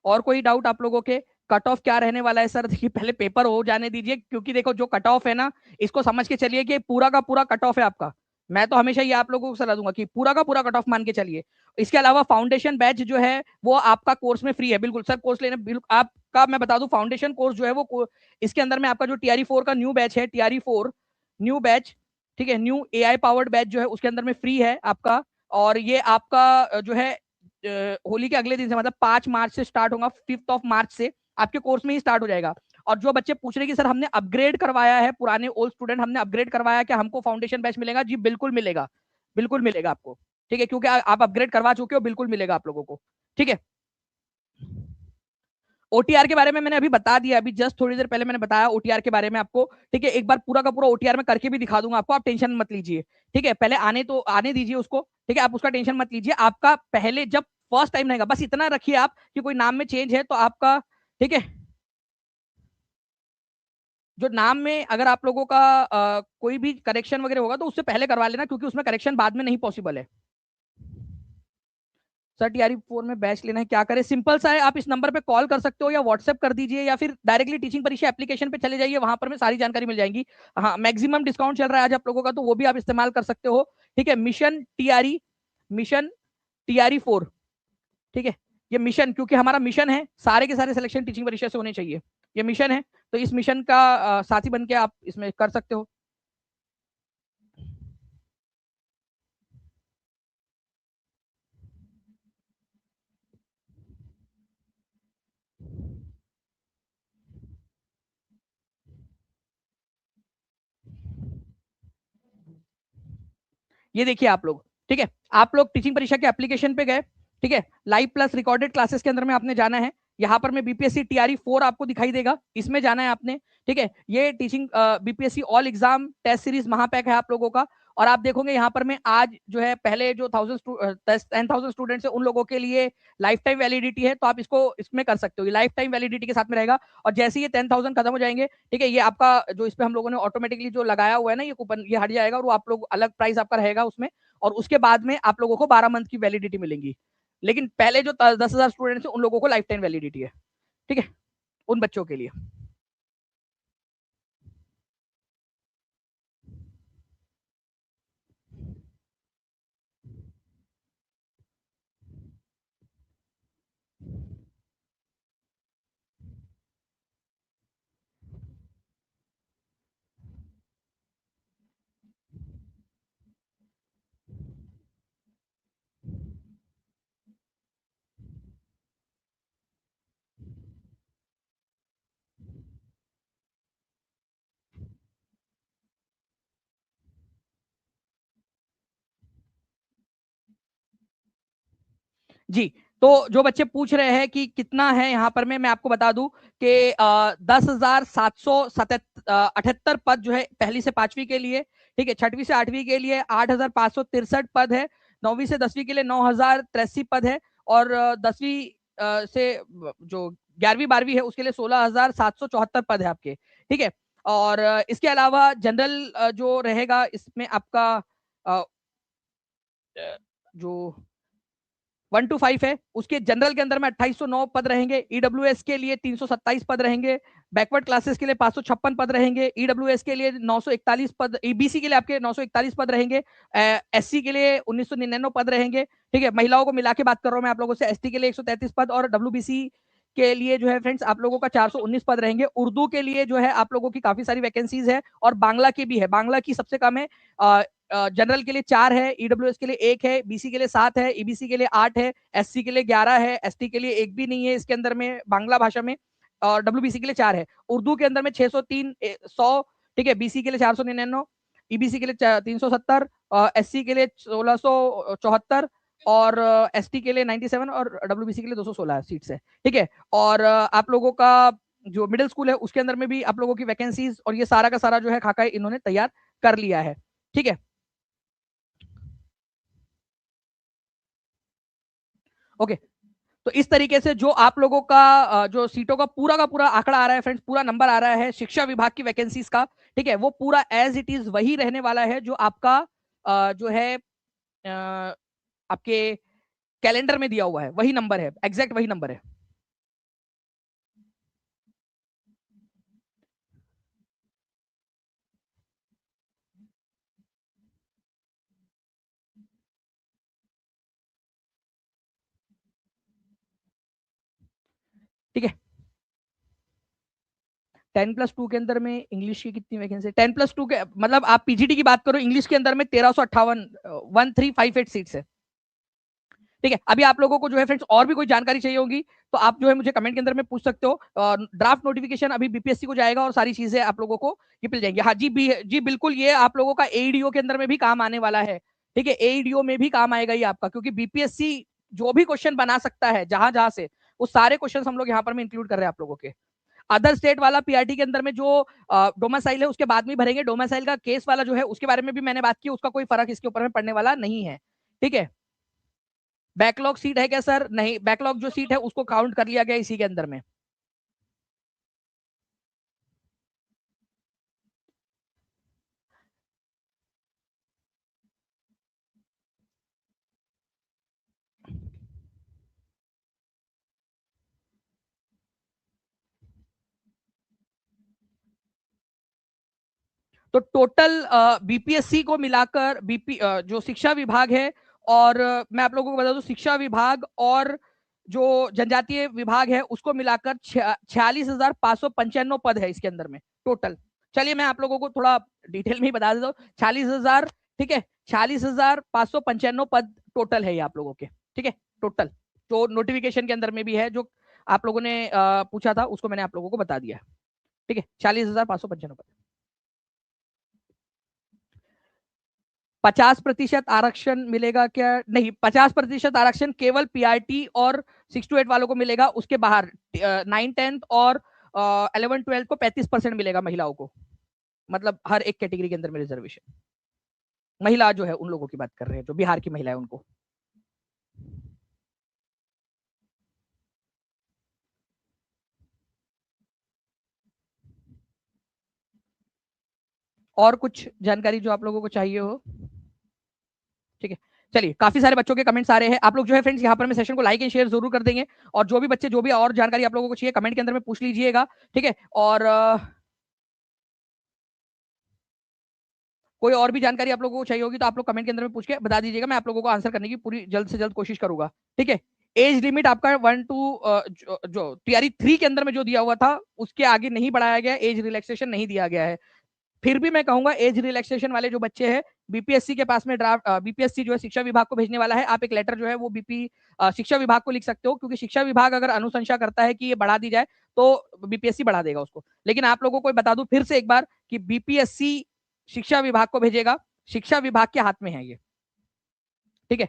और कोई डाउट आप लोगों के? कट ऑफ क्या रहने वाला है सर? देखिए पहले पेपर हो जाने दीजिए, क्योंकि देखो जो कट ऑफ है ना, इसको समझ के चलिए कि पूरा का पूरा कट ऑफ है आपका। मैं तो हमेशा ये आप लोगों को सलाह दूंगा कि पूरा का पूरा कट ऑफ मान के चलिए। इसके अलावा फाउंडेशन बैच जो है वो आपका कोर्स में फ्री है, बिल्कुल सर। कोर्स लेने बिल्कुल आपका, मैं बता दूं, फाउंडेशन कोर्स जो है वो इसके अंदर में आपका जो TRE 4 का न्यू बैच है, TRE 4 न्यू बैच, ठीक है, न्यू AI पावर्ड बैच जो है उसके अंदर में फ्री है आपका। और ये आपका जो है होली के अगले दिन से, मतलब 5 मार्च से स्टार्ट होगा, 5 मार्च से आपके कोर्स में ही स्टार्ट हो जाएगा। और जो बच्चे पूछ रहे कि सर हमने अपग्रेड करवाया है, पुराने ओल्ड स्टूडेंट, हमने अपग्रेड करवाया, क्या हमको फाउंडेशन बैच मिलेगा? जी बिल्कुल मिलेगा, बिल्कुल मिलेगा आपको, ठीक है, क्योंकि आप अपग्रेड करवा चुके हो, बिल्कुल मिलेगा आप लोगों को, ठीक है। OTR के बारे में मैंने अभी बता दिया, अभी जस्ट थोड़ी देर पहले मैंने बताया OTR के बारे में आपको, ठीक है। एक बार पूरा का पूरा OTR में करके भी दिखा दूंगा आपको, आप टेंशन मत लीजिए, ठीक है। पहले आने दीजिए उसको, ठीक है, आप उसका टेंशन मत लीजिए। आपका पहले जब फर्स्ट टाइम रहेगा, बस इतना रखिए आप कि कोई नाम में चेंज है तो आपका, ठीक है, जो नाम में अगर आप लोगों का कोई भी करेक्शन वगैरह होगा तो उससे पहले करवा लेना, क्योंकि उसमें करेक्शन बाद में नहीं पॉसिबल है। सर TRE 4 में बैच लेना है, क्या करें? सिंपल सा है, आप इस नंबर पे कॉल कर सकते हो या व्हाट्सएप कर दीजिए, या फिर डायरेक्टली टीचिंग परीक्षा एप्लीकेशन पे चले जाइए, वहां पर में सारी जानकारी मिल जाएगी। हाँ, मैक्सिमम डिस्काउंट चल रहा है आज आप लोगों का, तो वो भी आप इस्तेमाल कर सकते हो, ठीक है। मिशन TRE 4, ठीक है। ये मिशन, क्योंकि हमारा मिशन है सारे के सारे सिलेक्शन टीचिंग परीक्षा से होने चाहिए, ये मिशन है। तो इस मिशन का साथी बन के आप इसमें कर सकते हो। ये देखिए आप लोग, ठीक है, आप लोग टीचिंग परीक्षा के एप्लीकेशन पे गए, ठीक है, लाइव प्लस रिकॉर्डेड क्लासेस के अंदर में आपने जाना है। यहाँ पर में BPSC TRE 4 आपको दिखाई देगा, इसमें जाना है आपने, ठीक है। ये teaching BPSC all exam test series महापैक है आप लोगों का। और आप देखोगे यहाँ पर में आज जो है, पहले जो 10,000 स्टूडेंट्स है उन लोगों के लिए लाइफ टाइम वैलिडिटी है, तो आप इसको इसमें कर सकते हो, ये लाइफ टाइम वैलिडिटी के साथ में रहेगा। और जैसे ही ये 10,000 खत्म हो जाएंगे, ठीक है, ये आपका जो इस पे हम लोगों ने ऑटोमेटिकली जो लगाया हुआ है ना ये कूपन, ये हट जाएगा, और वो आप लोग अलग प्राइस आपका रहेगा उसमें। और उसके बाद में आप लोगों को 12 मंथ की वैलिडिटी मिलेंगी। लेकिन पहले जो 10,000 स्टूडेंट्स है उन लोगों को लाइफ टाइम वैलिडिटी है, ठीक है, उन बच्चों के लिए। जी, तो जो बच्चे पूछ रहे हैं कि कितना है यहाँ पर, मैं आपको बता दूं कि 10,778 पद जो है पहली से पांचवी के लिए, ठीक है, छठवीं से आठवीं के लिए 8,563 पद है, 9वीं से 10वीं के लिए 9,083 पद है, और 10वीं से जो 11वीं 12वीं है उसके लिए 16,774 पद है आपके, ठीक है। और इसके अलावा जनरल जो रहेगा इसमें आपका जो 1 to 5 है, उसके जनरल के अंदर में 2809 पद रहेंगे, EWS के लिए 327 पद रहेंगे, बैकवर्ड क्लासेस के लिए 556 पद रहेंगे, EWS के लिए 941 पद, EBC के लिए आपके 941 पद रहेंगे, SC के लिए 1999 पद रहेंगे, ठीक है। महिलाओं को मिला के बात कर रहा हूं मैं आप लोगों से, ST के लिए 133 पद, और WBC के लिए जो है फ्रेंड्स आप लोगों का 419 पद रहेंगे। उर्दू के लिए जो है आप लोगों की काफी सारी वैकेंसीज है, और बांग्ला की भी है, बांग्ला की सबसे कम है। जनरल के लिए 4 है, EWS के लिए 1 है, BC के लिए 7 है, EBC के लिए 8 है, SC के लिए 11 है, ST के लिए 1 भी नहीं है इसके अंदर में बांग्ला भाषा में, और WBC के लिए 4 है। उर्दू के अंदर में 603 100, ठीक है, BC के लिए 499, EBC के लिए 370, SC के लिए 1674, और ST के लिए 97, और WBC के लिए 216 सीट्स है, ठीक है। और आप लोगों का जो मिडिल स्कूल है उसके अंदर में भी आप लोगों की वैकेंसीज और ये सारा का सारा जो है खाका इन्होंने तैयार कर लिया है, ठीक है। ओके, तो इस तरीके से जो आप लोगों का जो सीटों का पूरा आंकड़ा आ रहा है फ्रेंड्स, पूरा नंबर आ रहा है शिक्षा विभाग की वैकेंसीज का, ठीक है, वो पूरा एज इट इज वही रहने वाला है जो आपका जो है आपके कैलेंडर में दिया हुआ है वही नंबर है, एग्जैक्ट वही नंबर है। ठीक है, 10+2 के अंदर में इंग्लिश की कितनी वैकेंसी? 10+2 के मतलब आप पीजीटी की बात करो, इंग्लिश के अंदर में 1358 1358 सीट्स है। ठीक है, अभी आप लोगों को जो है फ्रेंड्स और भी कोई जानकारी चाहिए होगी तो आप जो है मुझे कमेंट के अंदर में पूछ सकते हो। ड्राफ्ट नोटिफिकेशन अभी बीपीएससी को जाएगा और सारी चीजें आप लोगों को ये मिल जाएंगी। हाँ जी बिल्कुल, ये आप लोगों का एईडीओ के अंदर में भी काम आने वाला है। ठीक है, एईडीओ में भी काम आएगा ये आपका, क्योंकि बीपीएससी जो भी क्वेश्चन बना सकता है जहां जहां से, वो सारे क्वेश्चन हम लोग यहाँ पर में इंक्लूड कर रहे हैं आप लोगों के। अदर स्टेट वाला पीआरटी के अंदर में जो डोमासाइल है उसके बाद में भरेंगे। डोमासाइल का केस वाला जो है उसके बारे में भी मैंने बात की, उसका कोई फर्क इसके ऊपर में पड़ने वाला नहीं है। ठीक है, बैकलॉग सीट है क्या सर? नहीं, बैकलॉग जो सीट है उसको काउंट कर लिया गया इसी के अंदर में। तो टोटल बीपीएससी को मिलाकर जो शिक्षा विभाग है, और मैं आप लोगों को बता दूं शिक्षा विभाग और जो जनजातीय विभाग है उसको मिलाकर 46,595 पद है इसके अंदर में टोटल। चलिए मैं आप लोगों को थोड़ा डिटेल में ही बता देता हूँ। 40,000, ठीक है, 46,595 पद टोटल है ये आप लोगों के। ठीक है, टोटल जो नोटिफिकेशन के अंदर में भी है, जो आप लोगों ने पूछा था उसको मैंने आप लोगों को बता दिया। ठीक है, 40,595 पद। 50% आरक्षण मिलेगा क्या? नहीं, 50% आरक्षण केवल पीआरटी और 6 to 8 वालों को मिलेगा। उसके बाहर 9th 10th और 11th 12th को 35% मिलेगा महिलाओं को। मतलब हर एक कैटेगरी के अंदर में रिजर्वेशन। महिला जो है उन लोगों की बात कर रहे हैं, जो बिहार की महिला है उनको। और कुछ जानकारी जो आप लोगों को चाहिए हो? ठीक है, चलिए, काफी सारे बच्चों के कमेंट्स आ रहे हैं। आप लोग जो है फ्रेंड्स यहाँ पर मैं सेशन को लाइक एंड शेयर जरूर कर देंगे, और जो भी बच्चे जो भी और जानकारी आप लोगों को चाहिए कमेंट के अंदर में पूछ लीजिएगा। ठीक है, और कोई और भी जानकारी आप लोगों को चाहिए होगी तो आप लोग कमेंट के अंदर में पूछ के बता दीजिएगा, मैं आप लोगों को आंसर करने की पूरी जल्द से जल्द कोशिश करूंगा। ठीक है, एज लिमिट आपका 1 to जो टीआरई 3 के अंदर में जो दिया हुआ था उसके आगे नहीं बढ़ाया गया, एज रिलैक्सेशन नहीं दिया गया है। फिर भी मैं कहूंगा एज रिलैक्सेशन वाले जो बच्चे हैं, बीपीएससी के पास में ड्राफ्ट, बीपीएससी जो है शिक्षा विभाग को भेजने वाला है। आप एक लेटर जो है वो शिक्षा विभाग को लिख सकते हो, क्योंकि शिक्षा विभाग अगर अनुशंसा करता है कि ये बढ़ा दी जाए तो बीपीएससी बढ़ा देगा उसको। लेकिन आप लोगों को बता दूं फिर से एक बार कि बीपीएससी शिक्षा विभाग को भेजेगा, शिक्षा विभाग के हाथ में है ये। ठीक है,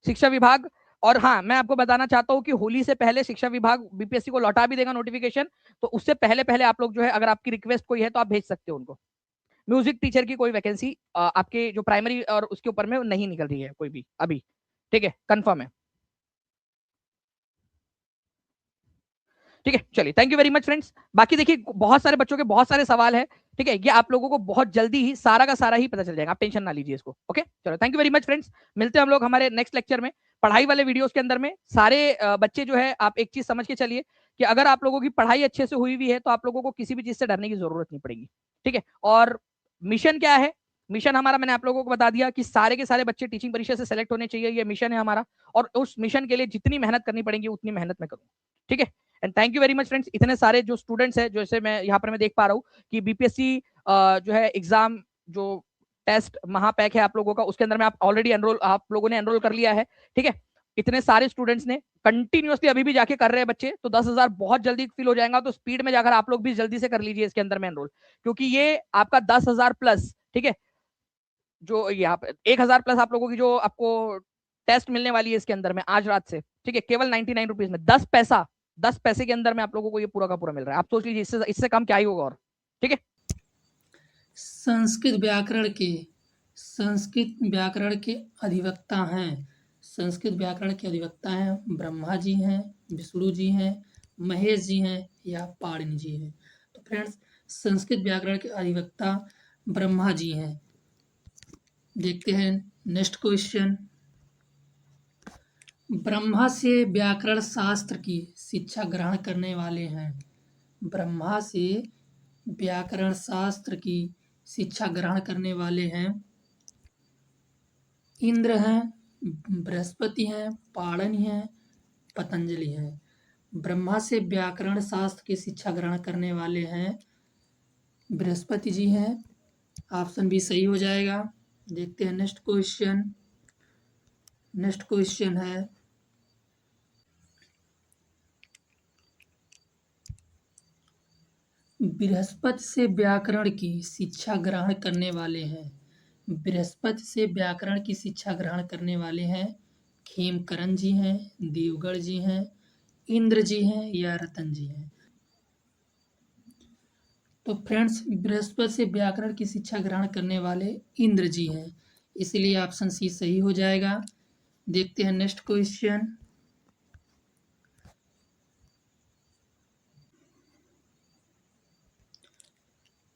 शिक्षा विभाग। और हाँ, मैं आपको बताना चाहता हूँ कि होली से पहले शिक्षा विभाग बीपीएससी को लौटा भी देगा नोटिफिकेशन। तो उससे पहले पहले आप लोग जो है, अगर आपकी रिक्वेस्ट कोई है तो आप भेज सकते हो उनको। म्यूजिक टीचर की कोई वैकेंसी आपके जो प्राइमरी और उसके ऊपर में नहीं निकल रही है कोई भी अभी। ठीक है, कंफर्म है। ठीक है, चलिए, thank you very much friends. बाकी देखिए बहुत सारे बच्चों के बहुत सारे सवाल है। ठीक है, ये आप लोगों को बहुत जल्दी ही सारा का सारा ही पता चल जाएगा, आप टेंशन ना लीजिए इसको। ओके, चलो, thank you very much friends. मिलते हैं हम लोग हमारे नेक्स्ट लेक्चर में। पढ़ाई वाले वीडियोस के अंदर में सारे बच्चे जो है, आप एक चीज समझ के चलिए कि अगर आप लोगों की पढ़ाई अच्छे से हुई हुई है तो आप लोगों को किसी भी चीज से डरने की जरूरत नहीं पड़ेगी। ठीक है, और मिशन क्या है? मिशन हमारा मैंने आप लोगों को बता दिया कि सारे के सारे बच्चे टीचिंग परीक्षा से सेलेक्ट होने चाहिए, ये मिशन है हमारा। और उस मिशन के लिए जितनी मेहनत करनी पड़ेगी उतनी मेहनत मैं करूँ। ठीक है, and thank you very much friends. इतने सारे जो स्टूडेंट्स हैं, जैसे मैं यहाँ पर मैं देख पा रहा हूँ कि बीपीएससी जो है एग्जाम जो टेस्ट महापैक है आप लोगों का, उसके अंदर में आप ऑलरेडी एनरोल, आप लोगों ने एनरोल कर लिया है। ठीक है, इतने सारे स्टूडेंट्स ने कंटिन्यूअसली अभी भी जाके कर रहे हैं बच्चे, तो 10,000 बहुत जल्दी फिल हो जाएगा। तो स्पीड में जाकर आप लोग भी जल्दी से कर लीजिए इसके अंदर में एनरोल, क्योंकि ये आपका 10,000 प्लस, ठीक है, जो यहाँ पे 1,000 प्लस आप लोगों की जो आपको टेस्ट मिलने वाली है इसके अंदर में आज रात से। ठीक है, केवल 99 रुपीज में 10 पैसे के अंदर में आप लोगों को ये पूरा का पूरा मिल रहा है। आप सोच लीजिए इससे इससे कम क्या ही होगा और। ठीक है, संस्कृत व्याकरण के अधिवक्ता हैं। संस्कृत व्याकरण के अधिवक्ता हैं ब्रह्मा जी हैं, विष्णु जी हैं, महेश जी हैं या पाणिनि जी हैं। तो फ्रेंड्स, संस्कृत व्याकरण के अधिवक्ता ब्रह्मा जी हैं। देखते हैं नेक्स्ट क्वेश्चन। ब्रह्मा से व्याकरण शास्त्र की शिक्षा ग्रहण करने वाले हैं। ब्रह्मा से व्याकरण शास्त्र की शिक्षा ग्रहण करने वाले हैं इंद्र हैं, बृहस्पति हैं, पाणिनि हैं, पतंजलि हैं। ब्रह्मा से व्याकरण शास्त्र की शिक्षा ग्रहण करने वाले हैं बृहस्पति जी हैं। ऑप्शन बी सही हो जाएगा। देखते हैं नेक्स्ट क्वेश्चन। नेक्स्ट क्वेश्चन है बृहस्पति से व्याकरण की शिक्षा ग्रहण करने वाले हैं। बृहस्पति से व्याकरण की शिक्षा ग्रहण करने वाले हैं खेमकरण जी हैं, देवगढ़ जी हैं, इंद्र जी हैं या रतन जी हैं। तो फ्रेंड्स बृहस्पति से व्याकरण की शिक्षा ग्रहण करने वाले इंद्र जी हैं, इसलिए ऑप्शन सी सही हो जाएगा। देखते हैं नेक्स्ट क्वेश्चन।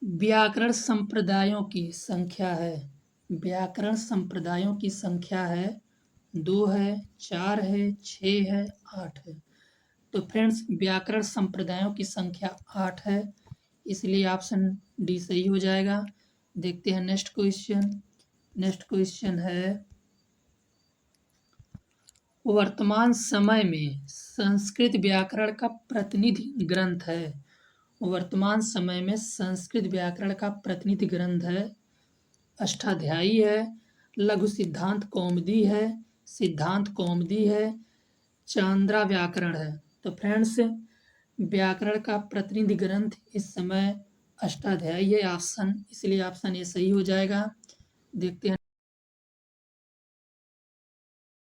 व्याकरण संप्रदायों की संख्या है। व्याकरण संप्रदायों की संख्या है 2 है, 4 है, 6 है, 8 है। तो फ्रेंड्स व्याकरण संप्रदायों की संख्या 8 है, इसलिए ऑप्शन डी सही हो जाएगा। देखते हैं नेक्स्ट क्वेश्चन। नेक्स्ट क्वेश्चन है वर्तमान समय में संस्कृत व्याकरण का प्रतिनिधि ग्रंथ है। वर्तमान समय में संस्कृत व्याकरण का प्रतिनिधि ग्रंथ है अष्टाध्यायी है, लघु सिद्धांत कौमुदी है, सिद्धांत कौमुदी है, चांद्रा व्याकरण है। तो फ्रेंड्स व्याकरण का प्रतिनिधि ग्रंथ इस समय अष्टाध्यायी है ऑप्शन, इसलिए ऑप्शन ये सही हो जाएगा। देखते हैं